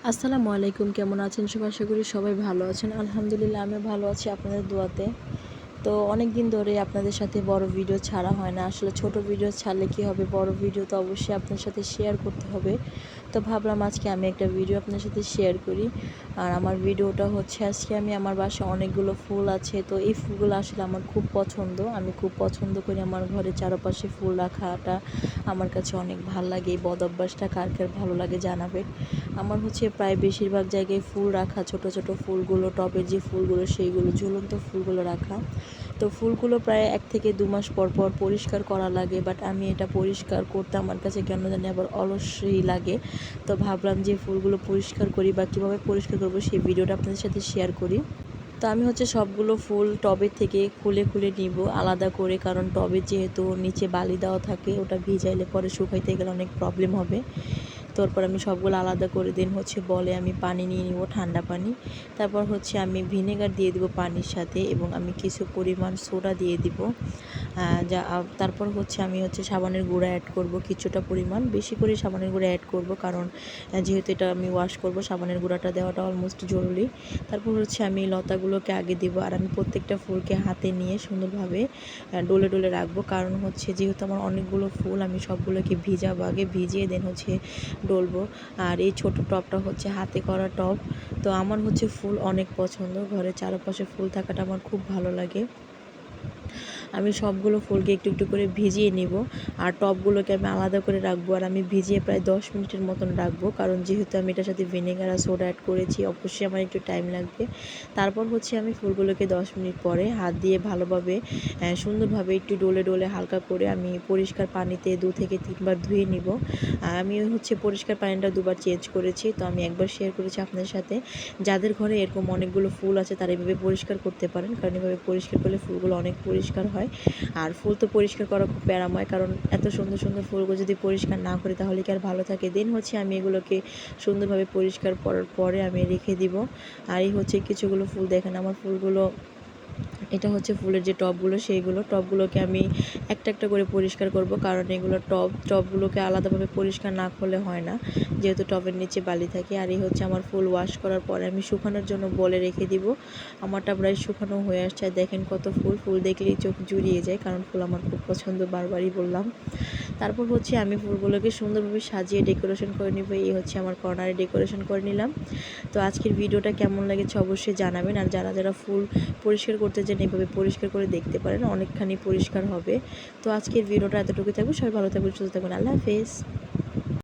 আসসালামু আলাইকুম, কেমন আছেন সবাই? আশা করি সবাই ভালো আছেন। আলহামদুলিল্লাহ আমিও ভালো আছি আপনাদের দোয়াতে। তো অনেক দিন ধরে আপনাদের সাথে বড় ভিডিও ছাড়া হয় না। আসলে ছোট ভিডিও ছাড়লে কি হবে, বড় ভিডিও তো অবশ্যই আপনার সাথে শেয়ার করতে হবে। তো ভাবলাম আজকে আমি একটা ভিডিও আপনার সাথে শেয়ার করি। আর আমার ভিডিওটা হচ্ছে আজকে আমি আমার বাসায় অনেকগুলো ফুল আছে। তো এই ফুলগুলো আসলে আমার খুব পছন্দ। আমি খুব পছন্দ করি আমার ঘরের চারপাশে ফুল রাখাটা। আমার কাছে অনেক ভাল লাগে। এই বদ অভ্যাসটা কার কার ভালো লাগে জানাবেন। আমার হচ্ছে প্রায় বেশিরভাগ জায়গায় ফুল রাখা, ছোট ছোট ফুলগুলো, টবের যে ফুলগুলো সেইগুলো, ঝুলন্ত ফুলগুলো রাখা। তো ফুলগুলো প্রায় 1 থেকে 2 মাস পর পর পরিষ্কার করা লাগে, বাট আমি এটা পরিষ্কার করতে আমার কাছে কেন জানি আবার অলসই লাগে। তো ভাবলাম যে ফুলগুলো পরিষ্কার করি বা কীভাবে পরিষ্কার করবো সেই ভিডিওটা আপনাদের সাথে শেয়ার করি। তো আমি হচ্ছে সবগুলো ফুল টবের থেকে খুলে খুলে নিব আলাদা করে, কারণ টবে যেহেতু নিচে বালি দেওয়া থাকে, ওটা ভিজাইলে পরে শুকাইতে গেলে অনেক প্রবলেম হবে। তারপর আমি সবগুলো আলাদা করে দিন হচ্ছে বলে আমি পানি নিয়ে নিব, ঠান্ডা পানি। তারপর হচ্ছে আমি ভিনেগার দিয়ে দিব পানির সাথে, এবং আমি কিছু পরিমাণ সোডা দিয়ে দিব। তারপর হচ্ছে আমি হচ্ছে সাবানের গুঁড়া অ্যাড করব কিছুটা পরিমাণ, বেশি করে সাবানের গুঁড়া অ্যাড করব, কারণ যেহেতু এটা আমি ওয়াশ করব সাবানের গুঁড়াটা দেওয়াটা অলমোস্ট জরুরি। তারপর হচ্ছে আমি লতাগুলোকে আগে দেবো, আর আমি প্রত্যেকটা ফুলকে হাতে নিয়ে সুন্দরভাবে ডলে ডলে রাখবো, কারণ হচ্ছে যেহেতু আমার অনেকগুলো ফুল আমি সবগুলোকে ভিজাবো, আগে ভিজিয়ে দেন হচ্ছে ডলবো। আর এই ছোট টবটা হচ্ছে হাতে করা টব। তো আমার হচ্ছে ফুল অনেক পছন্দ, ঘরের চারপাশে ফুল থাকাটা আমার খুব ভালো লাগে। আমি সবগুলো ফুলকে একটু একটু করে ভিজিয়ে নিব, আর টবগুলোকে আমি আলাদা করে রাখবো। আর আমি ভিজিয়ে প্রায় 10 মিনিটের মতন রাখবো, কারণ যেহেতু আমি এটার সাথে ভিনেগার আর সোডা অ্যাড করেছি, অবশ্যই আমার একটু টাইম লাগবে। তারপর হচ্ছে আমি ফুলগুলোকে 10 মিনিট পরে হাত দিয়ে ভালোভাবে সুন্দরভাবে একটু ডলে ডলে হালকা করে আমি পরিষ্কার পানিতে 2 থেকে 3 বার ধুয়ে নিব। আমি হচ্ছে পরিষ্কার পানিটা 2 বার চেঞ্জ করেছি। তো আমি একবার শেয়ার করেছি আপনাদের সাথে। যাদের ঘরে এরকম অনেকগুলো ফুল আছে তারা এভাবে পরিষ্কার করতে পারেন, কারণ এভাবে পরিষ্কার করলে ফুলগুলো অনেক পরিষ্কার হয়। আর ফুল তো পরিষ্কার করা খুব প্যারাময়, কারণ এত সুন্দর সুন্দর ফুলগুলো যদি পরিষ্কার না করি তাহলে কি আর ভালো থাকে। দেন হচ্ছে আমি এগুলোকে সুন্দরভাবে পরিষ্কার করার পরে আমি রেখে দিব। আর এই হচ্ছে কিছুগুলো ফুল, দেখেন আমার ফুলগুলো, এটা হচ্ছে ফুলের যে টবগুলো, সেইগুলো টবগুলোকে আমি একটা একটা করে পরিষ্কার করব, কারণ এগুলো টবগুলোকে আলাদাভাবে পরিষ্কার না করলে হয় না, যেহেতু টবের নিচে বালি থাকে। আর এই হচ্ছে আমার ফুল ওয়াশ করার পরে আমি শুকানোর জন্য বলে রেখে দিব। আমারটা প্রায় শুকানো হয়ে আসছে, আর দেখেন কত ফুল দেখলেই চোখ জুড়িয়ে যায়, কারণ ফুল আমার খুব পছন্দ, বারবারই বললাম। তারপর হচ্ছে আমি ফুলগুলোকে সুন্দরভাবে সাজিয়ে ডেকোরেশন করে নিব। এই হচ্ছে আমার কর্নারে ডেকোরেশন করে নিলাম। তো আজকের ভিডিওটা কেমন লেগেছে অবশ্যই জানাবেন। আর যারা যারা ফুল পরিষ্কার করতে চান এভাবে পরিষ্কার করে দেখতে পারেন, অনেকখানি পরিষ্কার হবে। তো আজকের ভিডিওটা এতটুকুই থাকবে। সবাই ভালো থাকবেন, সুস্থ থাকবেন। আল্লাহ হাফেজ।